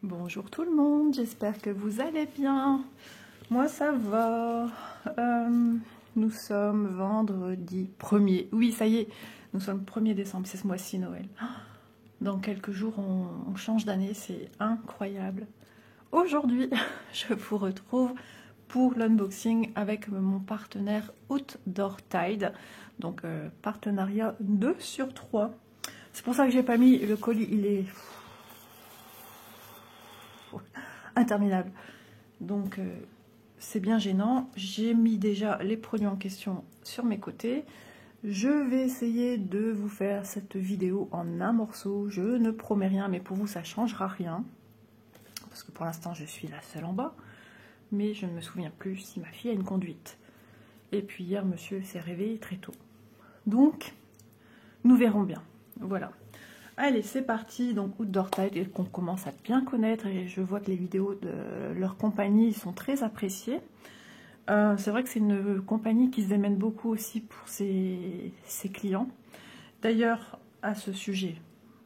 Bonjour tout le monde, j'espère que vous allez bien. Moi ça va. Nous sommes vendredi 1er. Oui, ça y est, nous sommes 1er décembre, c'est ce mois-ci Noël. Dans quelques jours, on change d'année, c'est incroyable. Aujourd'hui, je vous retrouve pour l'unboxing avec mon partenaire Outdoor Tide. Donc, partenariat 2 sur 3. C'est pour ça que j'ai pas mis le colis, il est interminable. Donc, c'est bien gênant. J'ai mis déjà les produits en question sur mes côtés. Je vais essayer de vous faire cette vidéo en un morceau. Je ne promets rien, mais pour vous, ça ne changera rien. Parce que pour l'instant, je suis la seule en bas. Mais je ne me souviens plus si ma fille a une conduite. Et puis hier, monsieur s'est réveillé très tôt. Donc, nous verrons bien. Voilà. Allez, c'est parti. Donc, Outdoor Tide, qu'on commence à bien connaître. Et je vois que les vidéos de leur compagnie sont très appréciées. C'est vrai que c'est une compagnie qui se démène beaucoup aussi pour ses clients. D'ailleurs, à ce sujet,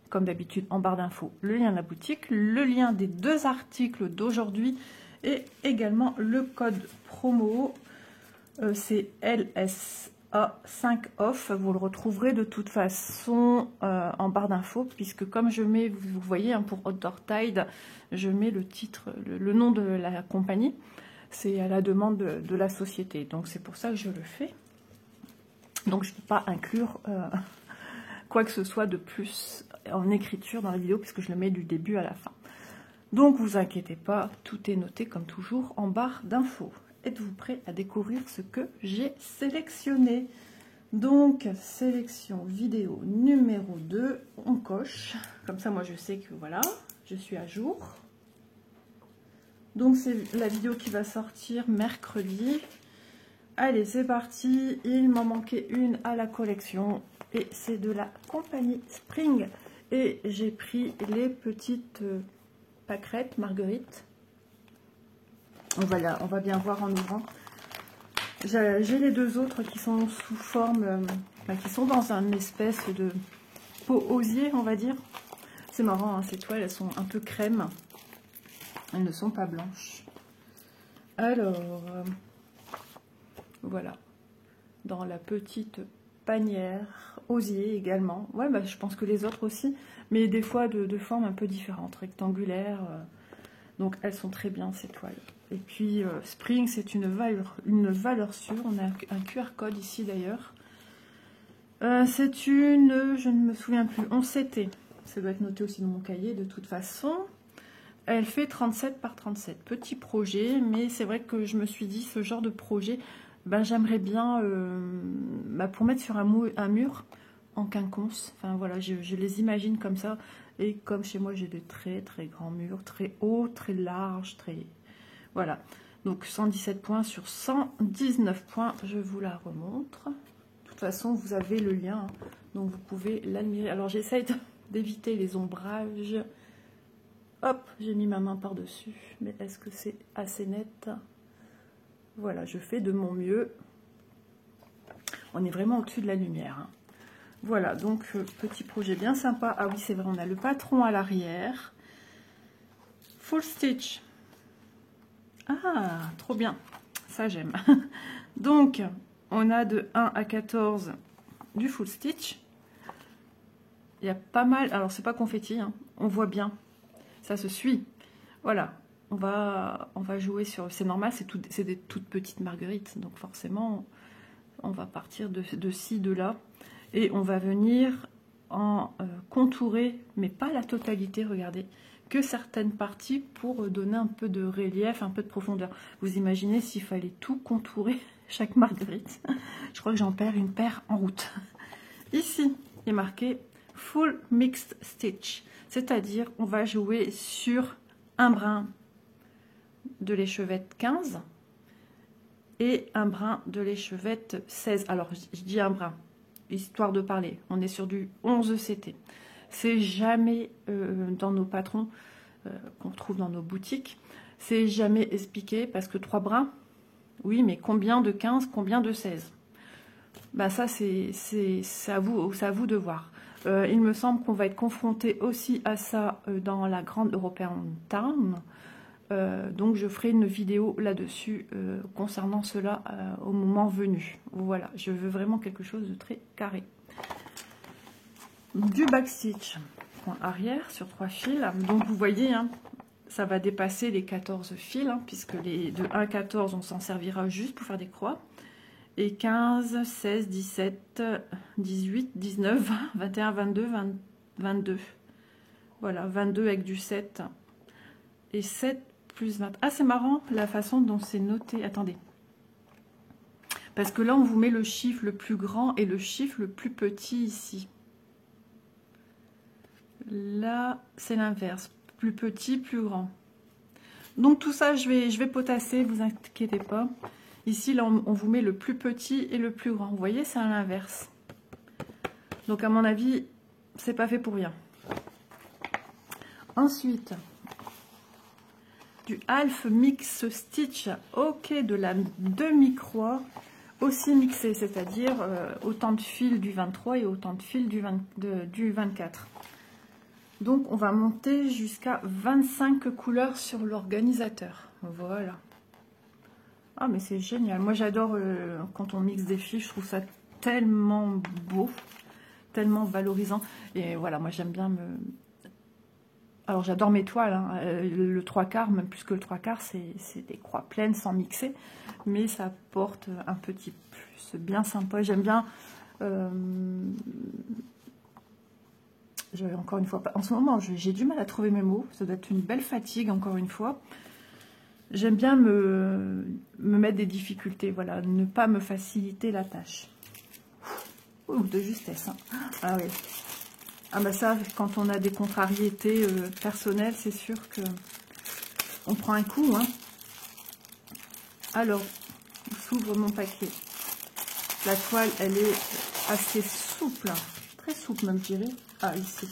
comme d'habitude, en barre d'infos, le lien de la boutique, le lien des 2 articles d'aujourd'hui et également le code promo. C'est LSA5 off. Vous le retrouverez de toute façon en barre d'infos, puisque comme je mets, vous voyez, hein, pour Outdoor Tide, je mets le titre, le nom de la compagnie. C'est à la demande de la société, donc c'est pour ça que je le fais. Donc je ne peux pas inclure quoi que ce soit de plus en écriture dans la vidéo, puisque je le mets du début à la fin. Donc vous inquiétez pas, tout est noté comme toujours en barre d'infos. Êtes-vous prêts à découvrir ce que j'ai sélectionné? Donc sélection vidéo numéro 2, on coche. Comme ça moi je sais que voilà, je suis à jour. Donc c'est la vidéo qui va sortir mercredi. Allez, c'est parti. Il m'en manquait une à la collection. Et c'est de la compagnie Spring. Et j'ai pris les petites pâquerettes marguerites. On va bien voir en ouvrant. J'ai les 2 autres qui sont sous forme, qui sont dans une espèce de pot osier, on va dire. C'est marrant, hein, ces toiles, elles sont un peu crème. Elles ne sont pas blanches. Alors, voilà. Dans la petite panière, osier également. Ouais, bah, je pense que les autres aussi. Mais des fois de formes un peu différentes, rectangulaires. Donc, elles sont très bien, ces toiles. Et puis, Spring, c'est une valeur sûre. On a un QR code ici, d'ailleurs. C'est une, je ne me souviens plus, 11CT. Ça doit être noté aussi dans mon cahier, de toute façon. Elle fait 37 par 37, petit projet, mais c'est vrai que je me suis dit, ce genre de projet, ben, j'aimerais bien, pour mettre sur un mur en quinconce, enfin voilà, je les imagine comme ça, et comme chez moi j'ai de très très grands murs, très hauts, très larges, très... Voilà, donc 117 points sur 119 points, je vous la remontre. De toute façon, vous avez le lien, donc vous pouvez l'admirer. Alors j'essaye d'éviter les ombrages. Hop, j'ai mis ma main par-dessus, mais est-ce que c'est assez net? Voilà, je fais de mon mieux. On est vraiment au-dessus de la lumière. Hein. Voilà, donc petit projet bien sympa. Ah oui, c'est vrai, on a le patron à l'arrière. Full stitch. Ah, trop bien. Ça, j'aime. Donc, on a de 1 à 14 du full stitch. Il y a pas mal... Alors, c'est pas confetti, hein, on voit bien. Ça se suit. Voilà, on va jouer sur... C'est normal, c'est des toutes petites marguerites, donc forcément, on va partir de ci, de là. Et on va venir en contourer, mais pas la totalité, regardez, que certaines parties pour donner un peu de relief, un peu de profondeur. Vous imaginez s'il fallait tout contourer, chaque marguerite. Je crois que j'en perds une paire en route. Ici, il est marqué Full Mixed Stitch. C'est-à-dire, on va jouer sur un brin de l'échevette 15 et un brin de l'échevette 16. Alors, je dis un brin, histoire de parler. On est sur du 11 CT. C'est jamais dans nos patrons qu'on trouve dans nos boutiques. C'est jamais expliqué parce que 3 brins, oui, mais combien de 15, combien de 16? Bah ça, c'est à vous de voir. Il me semble qu'on va être confronté aussi à ça dans la grande European Town. Donc je ferai une vidéo là-dessus concernant cela au moment venu. Voilà, je veux vraiment quelque chose de très carré. Du backstitch, point arrière sur 3 fils. Donc vous voyez, hein, ça va dépasser les 14 fils, hein, puisque de 1 à 14, on s'en servira juste pour faire des croix. Et 15, 16, 17, 18, 19, 20, 21, 22, 22. Voilà, 22 avec du 7. Et 7 plus 20. Ah, c'est marrant la façon dont c'est noté. Attendez. Parce que là, on vous met le chiffre le plus grand et le chiffre le plus petit ici. Là, c'est l'inverse. Plus petit, plus grand. Donc tout ça, je vais potasser, vous inquiétez pas. Ici, là, on vous met le plus petit et le plus grand. Vous voyez, c'est à l'inverse. Donc, à mon avis, c'est pas fait pour rien. Ensuite, du half mix stitch, ok, de la demi-croix, aussi mixée, c'est-à-dire autant de fils du 23 et autant de fils du 24. Donc, on va monter jusqu'à 25 couleurs sur l'organisateur. Voilà. Ah, mais c'est génial. Moi, j'adore quand on mixe des fils. Je trouve ça tellement beau, tellement valorisant. Et voilà, moi, j'aime bien me... Alors, j'adore mes toiles. Hein. Le 3/4, même plus que le 3/4, c'est des croix pleines sans mixer. Mais ça apporte un petit plus bien sympa. J'aime bien... Encore une fois, en ce moment, j'ai du mal à trouver mes mots. Ça doit être une belle fatigue, encore une fois. J'aime bien me mettre des difficultés, voilà, ne pas me faciliter la tâche. Ouh, de justesse. Hein. Ah oui. Ah bah ça, quand on a des contrariétés personnelles, c'est sûr que on prend un coup. Hein. Alors, s'ouvre mon paquet. La toile, elle est assez souple, très souple même, je dirais. Ah, ici.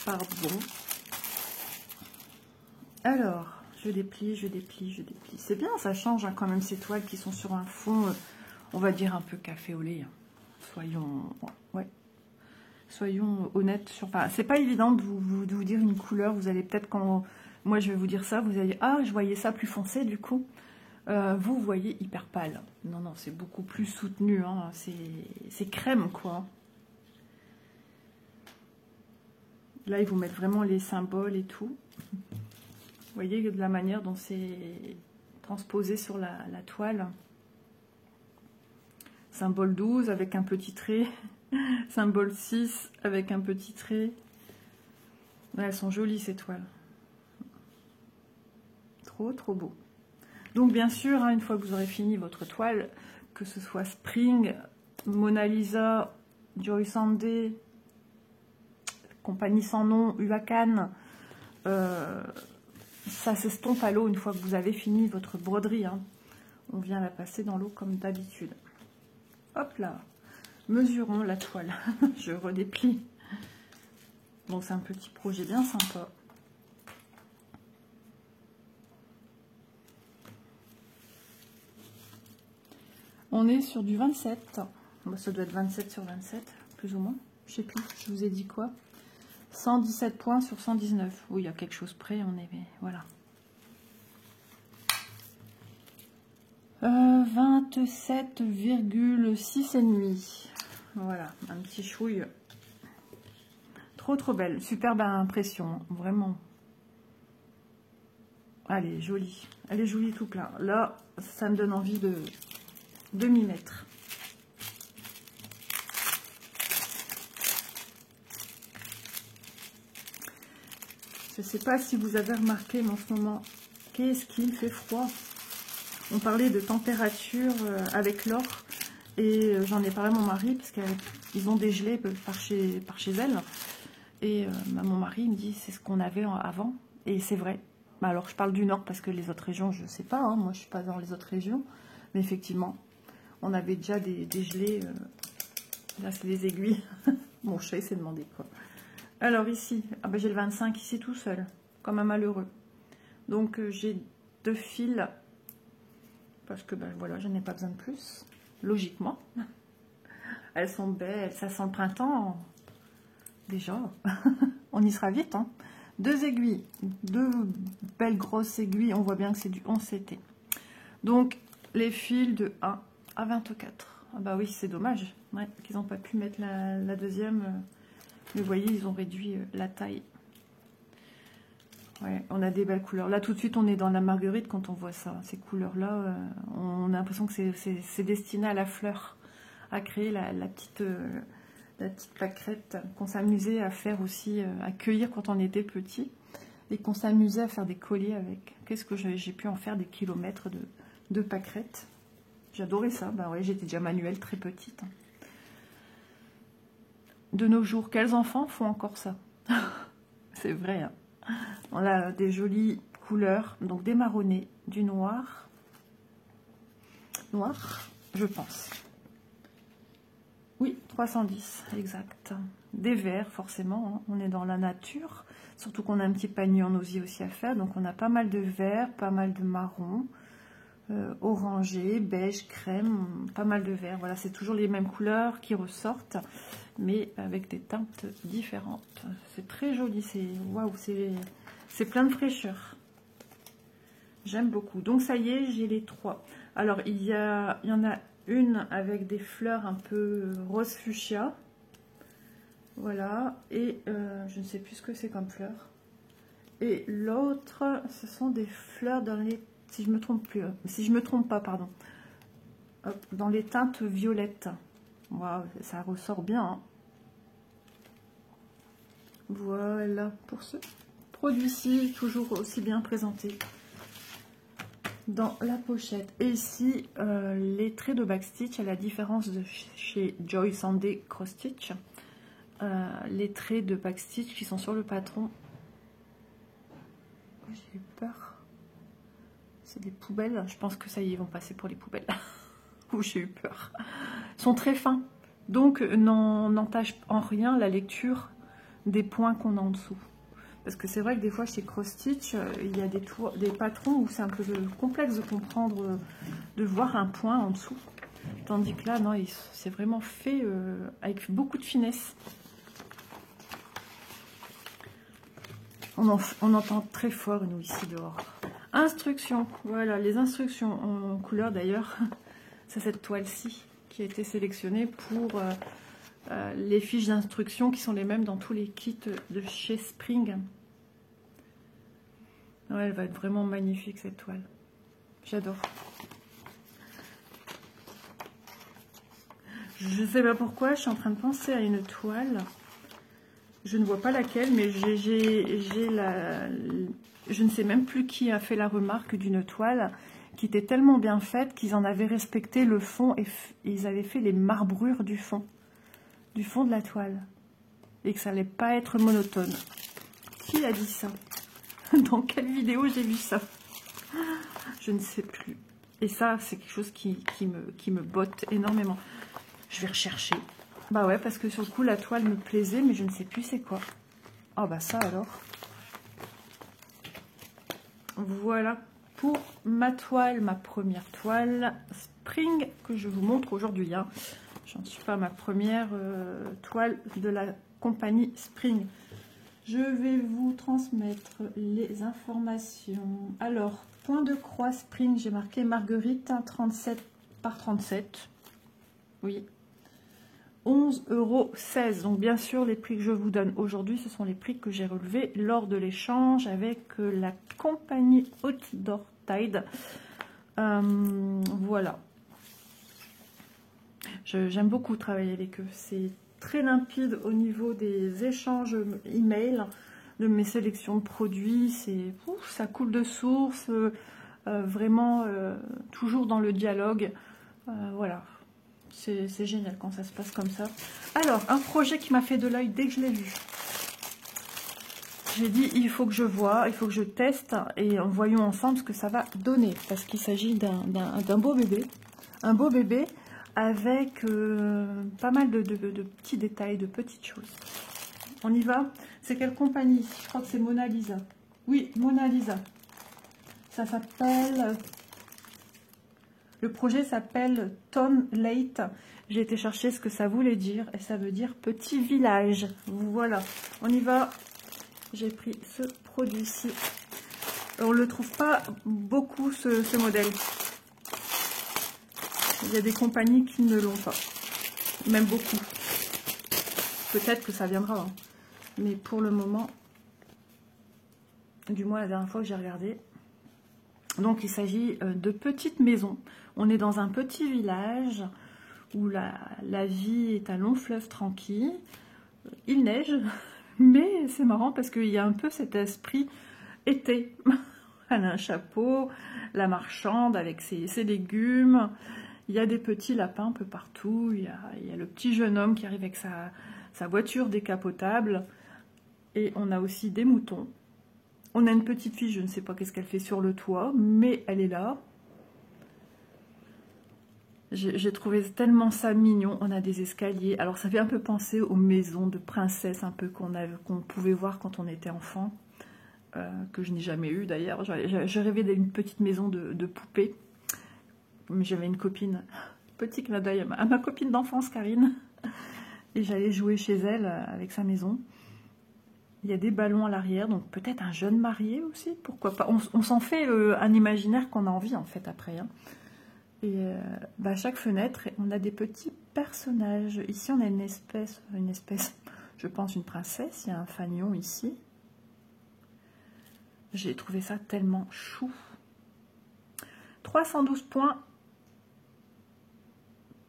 Pardon. Alors, je déplie, je déplie, je déplie. C'est bien, ça change hein, quand même ces toiles qui sont sur un fond, on va dire un peu café au lait. Hein. Soyons honnêtes. Enfin, c'est pas évident de vous dire une couleur. Vous allez peut-être, quand moi je vais vous dire ça, vous allez ah, je voyais ça plus foncé du coup. Vous voyez hyper pâle. Non, non, c'est beaucoup plus soutenu. Hein. C'est crème quoi. Là, ils vous mettent vraiment les symboles et tout. Vous voyez de la manière dont c'est transposé sur la toile. Symbole 12 avec un petit trait. Symbole 6 avec un petit trait. Ouais, elles sont jolies ces toiles. Trop, trop beau. Donc bien sûr, hein, une fois que vous aurez fini votre toile, que ce soit Spring, Mona Lisa, Joyce Sandé, Compagnie sans nom, Huacan, ça s'estompe à l'eau une fois que vous avez fini votre broderie. Hein. On vient la passer dans l'eau comme d'habitude. Hop là, mesurons la toile. Je redéplie. Bon, c'est un petit projet bien sympa. On est sur du 27. Ça doit être 27 sur 27, plus ou moins. Je sais plus, je vous ai dit quoi. 117 points sur 119. Oui, il y a quelque chose près, on est... Voilà. 27,6 et demi. Voilà, un petit chouille. Trop, trop belle. Superbe impression, vraiment. Elle est jolie. Elle est jolie tout plein. Là, ça me donne envie de m'y mettre. Je ne sais pas si vous avez remarqué, mais en ce moment, qu'est-ce qu'il fait froid. On parlait de température avec l'or, et j'en ai parlé à mon mari, parce qu'ils ont dégelé par chez elles. Et mon mari me dit, c'est ce qu'on avait avant, et c'est vrai. Alors, je parle du nord, parce que les autres régions, je ne sais pas, hein, moi je ne suis pas dans les autres régions, mais effectivement, on avait déjà dégelé. Là, c'est des aiguilles. Mon chat, il s'est demandé quoi. Alors ici, ah ben, j'ai le 25 ici tout seul, comme un malheureux. Donc j'ai 2 fils, parce que ben, voilà, je n'ai pas besoin de plus, logiquement. Elles sont belles, ça sent le printemps. Déjà, on y sera vite. Hein. 2 aiguilles, 2 belles grosses aiguilles. On voit bien que c'est du 11 CT. Donc, les fils de 1 à 24. Ah bah oui, c'est dommage ouais, qu'ils n'ont pas pu mettre la deuxième. Mais vous voyez, ils ont réduit la taille. Ouais, on a des belles couleurs. Là, tout de suite, on est dans la marguerite quand on voit ça. Ces couleurs-là, on a l'impression que c'est destiné à la fleur, à créer la petite pâquerette qu'on s'amusait à faire aussi, à cueillir quand on était petit. Et qu'on s'amusait à faire des colliers avec. Qu'est-ce que j'ai pu en faire des kilomètres de pâquerettes. J'adorais ça. Bah ouais, j'étais déjà manuelle très petite. De nos jours, quels enfants font encore ça? C'est vrai, hein. On a des jolies couleurs, donc des marronnés, du noir, je pense. Oui, 310, exact. Des verts, forcément, hein. On est dans la nature, surtout qu'on a un petit panier en osier aussi à faire, donc on a pas mal de verts, pas mal de marron, orangé, beige, crème, pas mal de verts. Voilà, c'est toujours les mêmes couleurs qui ressortent, mais avec des teintes différentes. C'est très joli, c'est waouh, c'est plein de fraîcheur. J'aime beaucoup. Donc ça y est, j'ai les 3. Alors il y en a une avec des fleurs un peu rose fuchsia. Voilà. Et je ne sais plus ce que c'est comme fleur. Et l'autre, ce sont des fleurs dans les... Si je me trompe plus, si je me trompe pas, pardon. Hop, dans les teintes violettes. Waouh, ça ressort bien. Hein. Voilà pour ce produit-ci, toujours aussi bien présenté dans la pochette. Et ici, les traits de backstitch, à la différence de chez Joy Sandé Cross Stitch, les traits de backstitch qui sont sur le patron. J'ai eu peur. C'est des poubelles. Je pense que ça y est, ils vont passer pour les poubelles. Ouh, j'ai eu peur. Ils sont très fins. Donc, n'entache en rien la lecture des points qu'on a en dessous. Parce que c'est vrai que des fois, chez Cross Stitch, il y a des patrons où c'est un peu complexe de comprendre, de voir un point en dessous. Tandis que là, non, c'est vraiment fait avec beaucoup de finesse. On entend très fort, nous, ici, dehors. Instructions. Voilà, les instructions en couleur, d'ailleurs. C'est cette toile-ci qui a été sélectionnée pour les fiches d'instructions qui sont les mêmes dans tous les kits de chez Spring. Ouais, elle va être vraiment magnifique, cette toile. J'adore. Je ne sais pas pourquoi, je suis en train de penser à une toile. Je ne vois pas laquelle, mais j'ai la... Je ne sais même plus qui a fait la remarque d'une toile qui était tellement bien faite qu'ils en avaient respecté le fond et ils avaient fait les marbrures du fond de la toile. Et que ça n'allait pas être monotone. Qui a dit ça? Dans quelle vidéo j'ai vu ça? Je ne sais plus. Et ça, c'est quelque chose qui me botte énormément. Je vais rechercher. Bah ouais, parce que sur le coup, la toile me plaisait, mais je ne sais plus c'est quoi. Oh bah ça alors. Voilà pour ma toile, ma première toile Spring que je vous montre aujourd'hui. Hein. Je n'en suis pas à ma première toile de la compagnie Spring. Je vais vous transmettre les informations. Alors, point de croix Spring, j'ai marqué Marguerite 37 par 37. Oui. 11,16 €. Donc bien sûr, les prix que je vous donne aujourd'hui, ce sont les prix que j'ai relevés lors de l'échange avec la compagnie Outdoor Tide. Voilà. J'aime beaucoup travailler avec eux. C'est très limpide au niveau des échanges email, de mes sélections de produits. Ça coule de source, vraiment toujours dans le dialogue. Voilà. C'est génial quand ça se passe comme ça. Alors, un projet qui m'a fait de l'œil dès que je l'ai vu. J'ai dit, il faut que je vois, il faut que je teste et voyons ensemble ce que ça va donner. Parce qu'il s'agit d'un beau bébé. Un beau bébé avec pas mal de petits détails, de petites choses. On y va? C'est quelle compagnie? Je crois que c'est Mona Lisa. Oui, Mona Lisa. Ça s'appelle... Le projet s'appelle Tom Late J'ai été chercher ce que ça voulait dire, et ça veut dire petit village. Voilà, on y va. J'ai pris ce produit-ci. On ne le trouve pas beaucoup, ce modèle. Il y a des compagnies qui ne l'ont pas, même beaucoup. Peut-être que ça viendra, hein. Mais pour le moment, du moins la dernière fois que j'ai regardé. Donc il s'agit de petites maisons. On est dans un petit village où la vie est un long fleuve tranquille. Il neige, mais c'est marrant parce qu'il y a un peu cet esprit été. Elle a un chapeau, la marchande avec ses légumes. Il y a des petits lapins un peu partout. Il y a le petit jeune homme qui arrive avec sa voiture décapotable. Et on a aussi des moutons. On a une petite fille, je ne sais pas qu'est-ce qu'elle fait sur le toit, mais elle est là. J'ai trouvé tellement ça mignon. On a des escaliers. Alors ça fait un peu penser aux maisons de princesses un peu qu'on pouvait voir quand on était enfant. Que je n'ai jamais eu d'ailleurs. Je rêvais d'une petite maison de poupées. Mais j'avais une copine, petit clin d'œil à ma copine d'enfance Karine. Et j'allais jouer chez elle avec sa maison. Il y a des ballons à l'arrière, donc peut-être un jeune marié aussi, pourquoi pas. On s'en fait un imaginaire qu'on a envie en fait après. Hein. Et à chaque fenêtre, on a des petits personnages. Ici, on a une espèce, je pense une princesse. Il y a un fanion ici. J'ai trouvé ça tellement chou. 312 points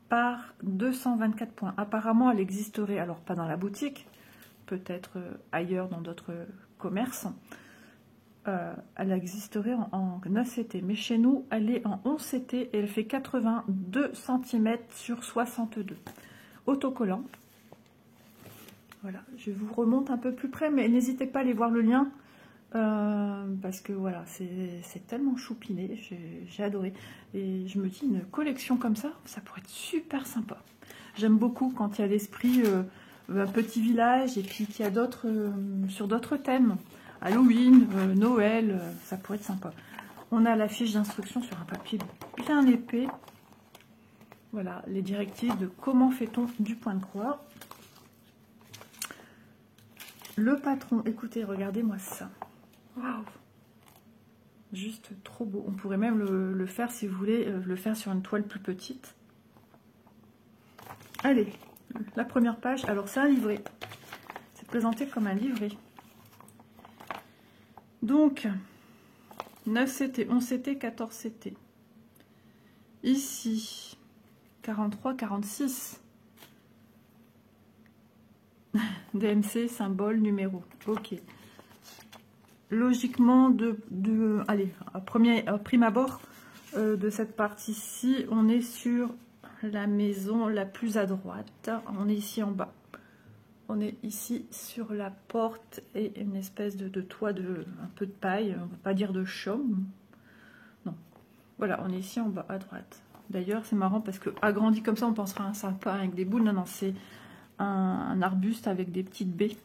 par 224 points. Apparemment, elle existerait, alors pas dans la boutique, peut-être ailleurs dans d'autres commerces. Elle existerait en 9 CT, mais chez nous, elle est en 11 CT et elle fait 82 cm sur 62. Autocollant. Voilà, je vous remonte un peu plus près, mais n'hésitez pas à aller voir le lien. Parce que voilà, c'est tellement choupiné, j'ai adoré. Et je me dis, une collection comme ça pourrait être super sympa. J'aime beaucoup quand il y a l'esprit un petit village et puis qu'il y a d'autres sur d'autres thèmes. Halloween, Noël, ça pourrait être sympa. On a la fiche d'instruction sur un papier bien épais. Voilà, les directives de comment fait-on du point de croix. Le patron, écoutez, regardez-moi ça. Waouh! Juste trop beau. On pourrait même le faire, si vous voulez, le faire sur une toile plus petite. Allez, la première page. Alors, c'est un livret. C'est présenté comme un livret. Donc, 9 CT, 11 CT, 14 CT. Ici, 43, 46. DMC, symbole, numéro. Ok. Logiquement, allez, à prime abord de cette partie-ci, on est sur la maison la plus à droite. On est ici en bas. On est ici sur la porte et une espèce de toit un peu de paille. On ne va pas dire de chaume. Non. Voilà, on est ici en bas à droite. D'ailleurs, c'est marrant parce que agrandi comme ça, on pensera à un sapin avec des boules. Non, non, c'est un arbuste avec des petites baies.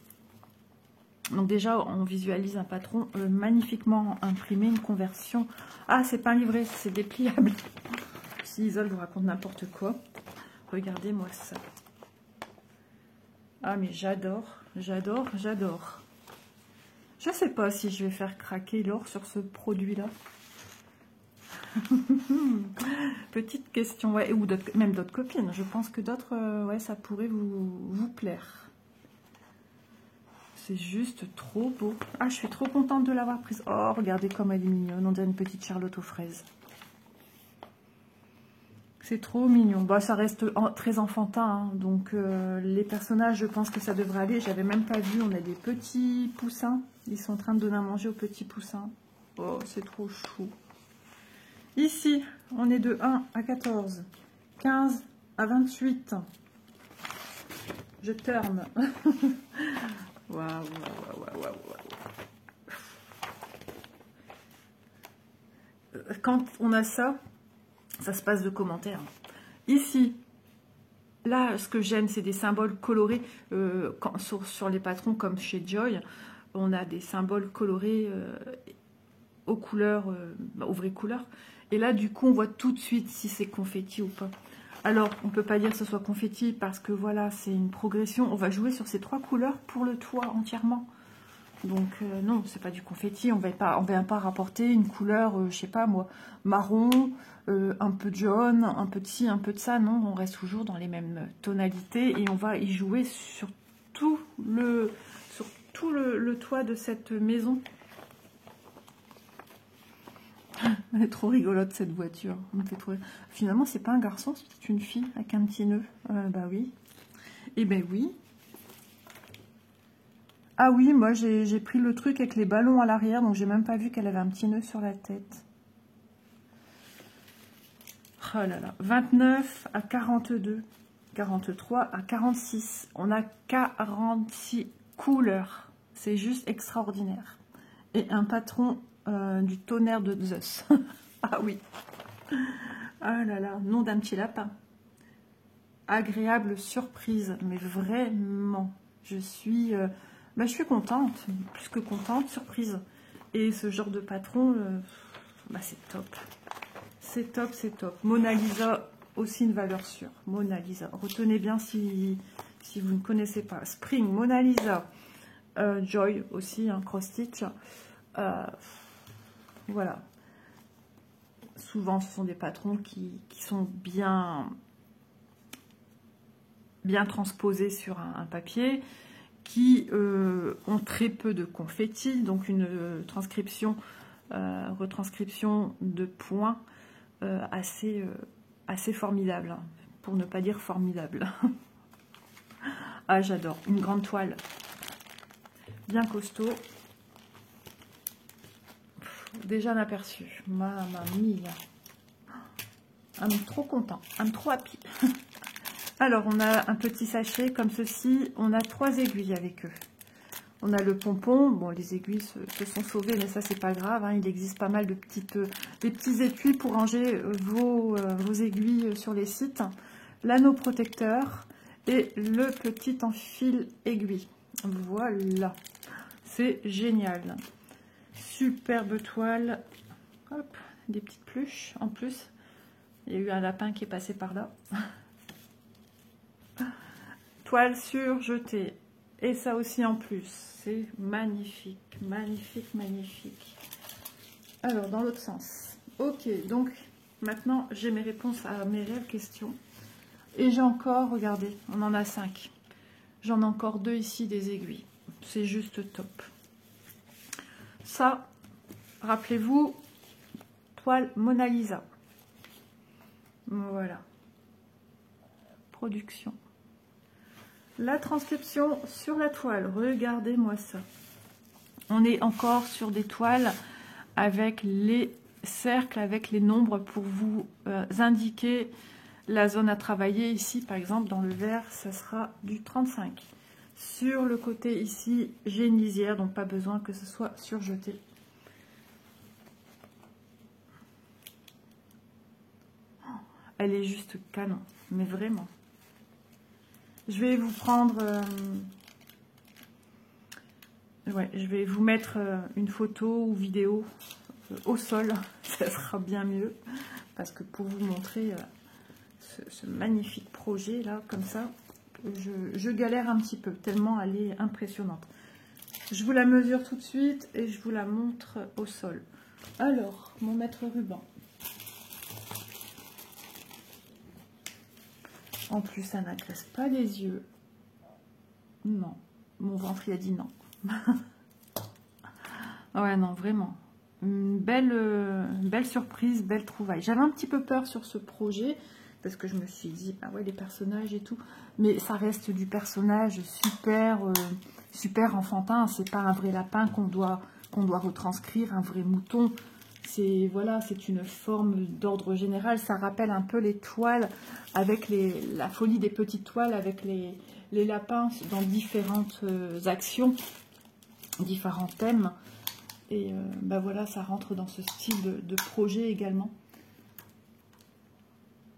Donc déjà, on visualise un patron magnifiquement imprimé, une conversion. Ah, c'est pas un livret, c'est dépliable. Si Isole vous raconte n'importe quoi, regardez-moi ça. Ah, mais j'adore, j'adore, j'adore. Je sais pas si je vais faire craquer l'or sur ce produit-là. Petite question, ouais, ou même d'autres copines. Je pense que d'autres, ouais, ça pourrait vous plaire. C'est juste trop beau. Ah, je suis trop contente de l'avoir prise. Oh, regardez comme elle est mignonne. On dirait une petite Charlotte aux fraises. C'est trop mignon. Bah, ça reste très enfantin. Hein. Donc, les personnages, je pense que ça devrait aller. J'avais même pas vu. On a des petits poussins. Ils sont en train de donner à manger aux petits poussins. Oh, c'est trop chou. Ici, on est de 1 à 14. 15 à 28. Je terme. Waouh, waouh, waouh, waouh. Quand on a ça, ça se passe de commentaires. Ici, là, ce que j'aime, c'est des symboles colorés. Sur les patrons, comme chez Joy, on a des symboles colorés aux couleurs, aux vraies couleurs. Et là, du coup, on voit tout de suite si c'est confetti ou pas. Alors, on ne peut pas dire que ce soit confetti parce que voilà, c'est une progression. On va jouer sur ces 3 couleurs pour le toit entièrement. Donc non, c'est pas du confetti. On va pas rapporter une couleur, je sais pas moi, marron, un peu de jaune, un peu de ci, un peu de ça. Non, on reste toujours dans les mêmes tonalités et on va y jouer sur tout le toit de cette maison. Elle est trop rigolote cette voiture. Finalement, c'est pas un garçon, c'est une fille avec un petit nœud. Bah oui. Eh ben oui. Ah oui, moi j'ai pris le truc avec les ballons à l'arrière, donc j'ai même pas vu qu'elle avait un petit nœud sur la tête. Oh là là. 29 à 42, 43 à 46. On a 46 couleurs. C'est juste extraordinaire. Et un patron du tonnerre de Zeus. Ah oui. Ah là là, nom d'un petit lapin. Agréable surprise, mais vraiment, je suis contente, plus que contente, surprise. Et ce genre de patron, c'est top. C'est top, c'est top. Mona Lisa, aussi une valeur sûre. Mona Lisa, retenez bien si vous ne connaissez pas. Spring, Mona Lisa, Joy aussi, hein, Cross Stitch. Voilà. Souvent, ce sont des patrons qui sont bien transposés sur un papier, qui ont très peu de confetti, donc une retranscription de points assez formidable, hein, pour ne pas dire formidable. Ah, j'adore. Une grande toile, bien costaud. Déjà un aperçu. Mamma mia. I'm trop content. I'm trop happy. Alors, on a un petit sachet comme ceci. On a 3 aiguilles avec eux. On a le pompon. Bon, les aiguilles se sont sauvées, mais ça, c'est pas grave, hein. Il existe pas mal de des petits étuis pour ranger vos aiguilles sur les sites. L'anneau protecteur et le petit enfil aiguille. Voilà. C'est génial. Superbe toile. Hop, des petites pluches en plus. Il y a eu un lapin qui est passé par là. Toile surjetée. Et ça aussi en plus. C'est magnifique, magnifique, magnifique. Alors, dans l'autre sens. Ok, donc maintenant j'ai mes réponses à mes réelles questions. Et j'ai encore, regardez, on en a 5. J'en ai encore 2 ici, des aiguilles. C'est juste top. Ça, rappelez-vous, toile Mona Lisa. Voilà. Production. La transcription sur la toile. Regardez-moi ça. On est encore sur des toiles avec les cercles, avec les nombres pour vous indiquer la zone à travailler. Ici, par exemple, dans le vert, ça sera du 35. Sur le côté ici, j'ai une lisière, donc pas besoin que ce soit surjeté. Elle est juste canon, mais vraiment. Je vais vous prendre... je vais vous mettre une photo ou vidéo au sol. Ça sera bien mieux. Parce que pour vous montrer ce magnifique projet, là, comme ça, je galère un petit peu, tellement elle est impressionnante. Je vous la mesure tout de suite et je vous la montre au sol. Alors, mon maître ruban. En plus, ça n'agresse pas les yeux. Non. Mon ventre, il a dit non. Ouais, non, vraiment. Une belle surprise, belle trouvaille. J'avais un petit peu peur sur ce projet, parce que je me suis dit, ah ouais, les personnages et tout. Mais ça reste du personnage super enfantin. C'est pas un vrai lapin qu'on doit retranscrire, un vrai mouton. Voilà, c'est une forme d'ordre général. Ça rappelle un peu les toiles avec la folie des petites toiles avec les lapins dans différentes actions, différents thèmes. Et voilà, ça rentre dans ce style de projet également.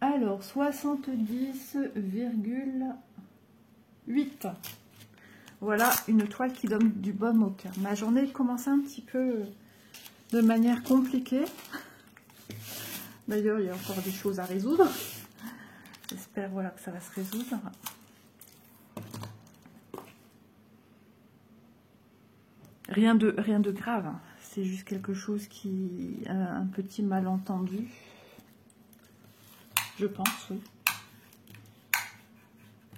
Alors, 70,8. Voilà une toile qui donne du baume au cœur. Ma journée commence un petit peu de manière compliquée. D'ailleurs, il y a encore des choses à résoudre. j'espère voilà, que ça va se résoudre. Rien de grave, hein. C'est juste quelque chose qui a un petit malentendu. Je pense, oui.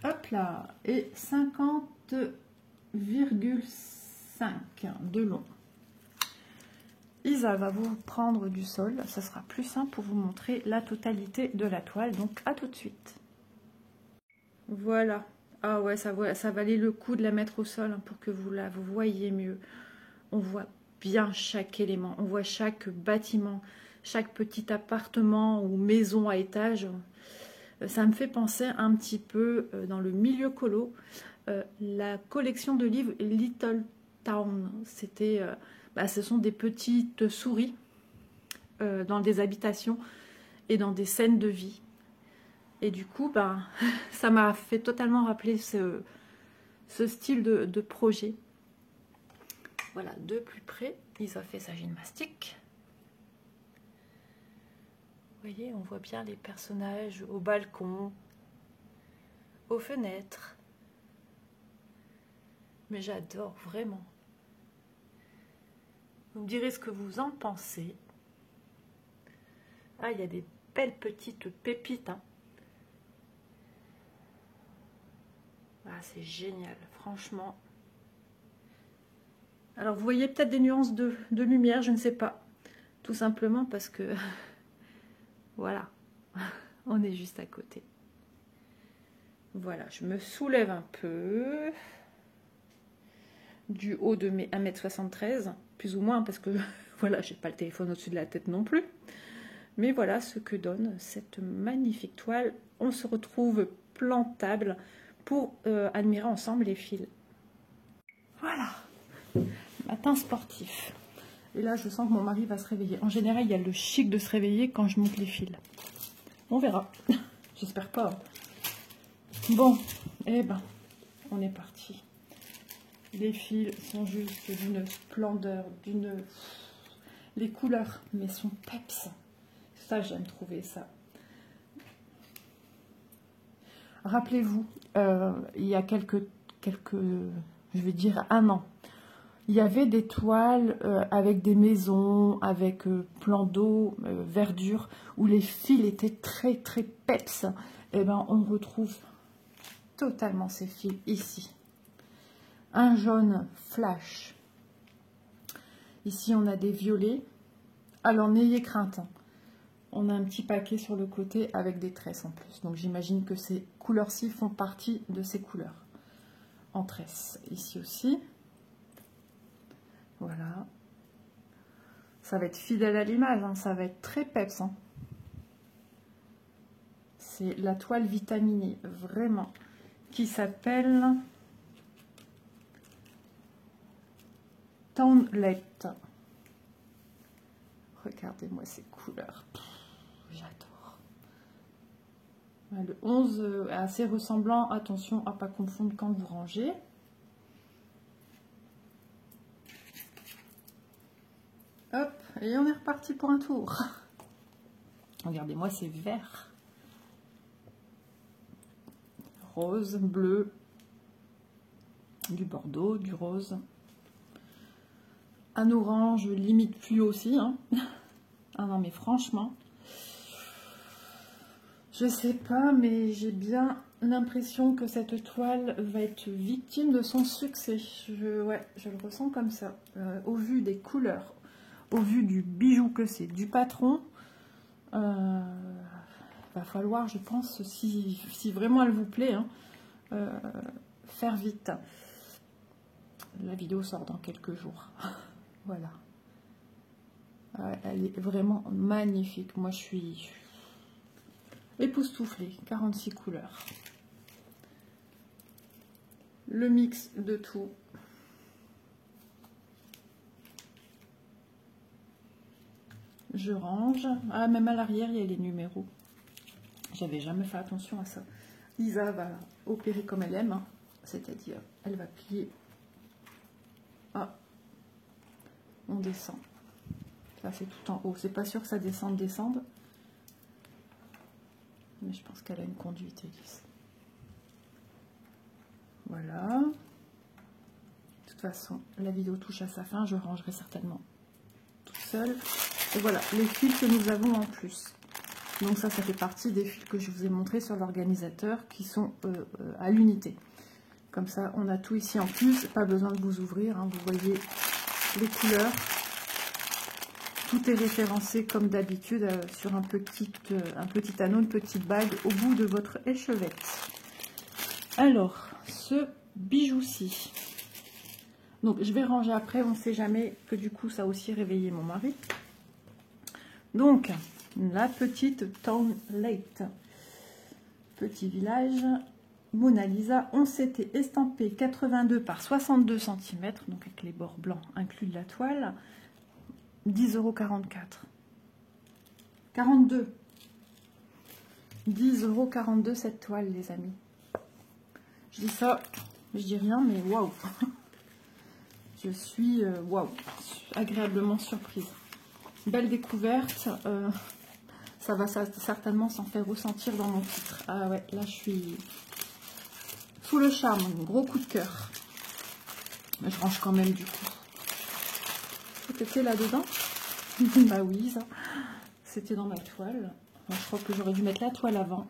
Hop là, et 50,5 de long. Isa va vous prendre du sol, ça sera plus simple pour vous montrer la totalité de la toile, donc à tout de suite. Voilà, ah ouais, ça valait le coup de la mettre au sol hein, pour que vous voyez mieux. On voit bien chaque élément, on voit chaque bâtiment, chaque petit appartement ou maison à étage. Ça me fait penser un petit peu dans le milieu colo, la collection de livres Little Town. C'était, ce sont des petites souris dans des habitations et dans des scènes de vie. Et du coup, ça m'a fait totalement rappeler ce style de projet. Voilà, de plus près, ils ont fait sa gymnastique. Vous voyez, on voit bien les personnages au balcon, aux fenêtres. Mais j'adore vraiment. Vous me direz ce que vous en pensez. Ah, il y a des belles petites pépites. Hein. Ah, c'est génial, franchement. Alors, vous voyez peut-être des nuances de lumière, je ne sais pas. Tout simplement parce que, voilà, on est juste à côté. Voilà, je me soulève un peu du haut de mes 1,73 m, plus ou moins, parce que, voilà, j'ai pas le téléphone au-dessus de la tête non plus. Mais voilà ce que donne cette magnifique toile. On se retrouve plantable pour admirer ensemble les fils. Voilà, matin sportif. Et là, je sens que mon mari va se réveiller. En général, il y a le chic de se réveiller quand je monte les fils. On verra. J'espère pas. Bon, eh ben, on est parti. Les fils sont juste d'une splendeur, les couleurs, mais sont peps. Ça, j'aime trouver ça. Rappelez-vous, il y a quelques, je vais dire 1 an, il y avait des toiles avec des maisons, avec plan d'eau, verdure, où les fils étaient très très peps. Et ben, on retrouve totalement ces fils ici. Un jaune flash. Ici, on a des violets. Alors, n'ayez crainte. On a un petit paquet sur le côté avec des tresses en plus. Donc, j'imagine que ces couleurs-ci font partie de ces couleurs. En tresse. Ici aussi. Voilà. Ça va être fidèle à l'image. Hein. Ça va être très peps. Hein. C'est la toile vitaminée. Vraiment. Qui s'appelle Townlet. Regardez-moi ces couleurs. J'adore. Le 11 est assez ressemblant. Attention à ne pas confondre quand vous rangez. Hop, et on est reparti pour un tour. Regardez-moi ces verts. Rose, bleu, du bordeaux, du rose. Un orange limite plus aussi. Hein. Ah non, mais franchement, je sais pas, mais j'ai bien l'impression que cette toile va être victime de son succès. Ouais, je le ressens comme ça. Au vu des couleurs, au vu du bijou que c'est, du patron, va falloir, je pense, si vraiment elle vous plaît, hein, faire vite. La vidéo sort dans quelques jours. Voilà. Elle est vraiment magnifique. Moi, je suis époustouflée. 46 couleurs. Le mix de tout. Je range. Ah, même à l'arrière, il y a les numéros. J'avais jamais fait attention à ça. Isa va opérer comme elle aime. Hein. C'est-à-dire, elle va plier. Ah, on descend. Là, c'est tout en haut. C'est pas sûr que ça descende. Mais je pense qu'elle a une conduite lisse. Voilà. De toute façon, la vidéo touche à sa fin. Je rangerai certainement toute seule. Et voilà, les fils que nous avons en plus. Donc ça fait partie des fils que je vous ai montré sur l'organisateur qui sont à l'unité. Comme ça, on a tout ici en plus. Pas besoin de vous ouvrir. Hein. Vous voyez les couleurs. Tout est référencé comme d'habitude sur un petit anneau, une petite bague au bout de votre échevette. Alors, ce bijou-ci. Donc, je vais ranger après. On ne sait jamais que du coup, ça a aussi réveillé mon mari. Donc, la petite Town Lake. Petit village. Mona Lisa. On s'était estampé 82 par 62 cm. Donc, avec les bords blancs inclus de la toile. 10,44 €. 42. 10,42 € cette toile, les amis. Je dis ça, je dis rien, mais waouh. Je suis waouh, agréablement surprise. Belle découverte. Ça va certainement s'en faire ressentir dans mon titre. Ah ouais, là je suis sous le charme. Gros coup de cœur. Mais je range quand même du coup. C'était là-dedans? Bah oui, ça. C'était dans ma toile. Je crois que j'aurais dû mettre la toile avant.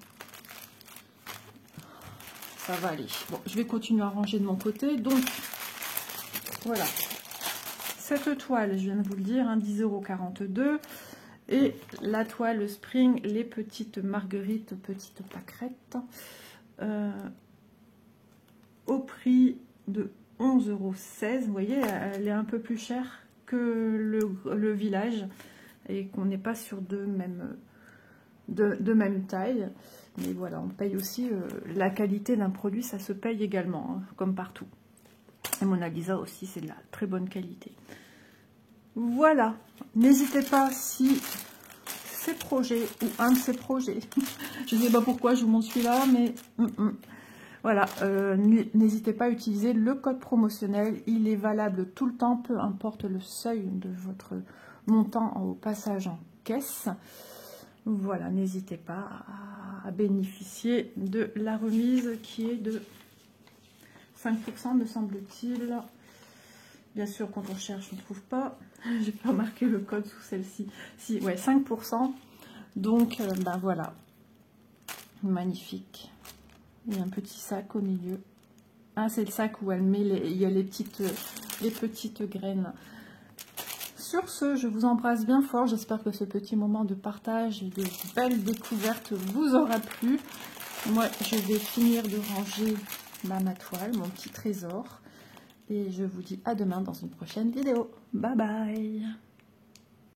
Ça va aller. Bon, je vais continuer à ranger de mon côté. Donc, voilà. Cette toile, je viens de vous le dire, hein, 10,42 €. Et la toile Spring, les petites marguerites, petites pâquerettes, au prix de 11,16 €. Vous voyez, elle est un peu plus chère que le village et qu'on n'est pas sur de même taille. Mais voilà, on paye aussi la qualité d'un produit, ça se paye également, hein, comme partout. Et Mona Lisa aussi, c'est de la très bonne qualité. Voilà, n'hésitez pas si ces projets ou un de ces projets, je ne sais pas pourquoi je vous montre celui-là, mais voilà, n'hésitez pas à utiliser le code promotionnel, il est valable tout le temps, peu importe le seuil de votre montant au passage en caisse. Voilà, n'hésitez pas à bénéficier de la remise qui est de 5%, me semble-t-il. Bien sûr, quand on cherche, on ne trouve pas. J'ai pas marqué le code sous celle-ci. Si, ouais, 5%. Donc, ben voilà. Magnifique. Il y a un petit sac au milieu. Ah, c'est le sac où elle met il y a les petites graines. Sur ce, je vous embrasse bien fort. J'espère que ce petit moment de partage et de belles découvertes vous aura plu. Moi, je vais finir de ranger ma toile, mon petit trésor. Et je vous dis à demain dans une prochaine vidéo. Bye bye!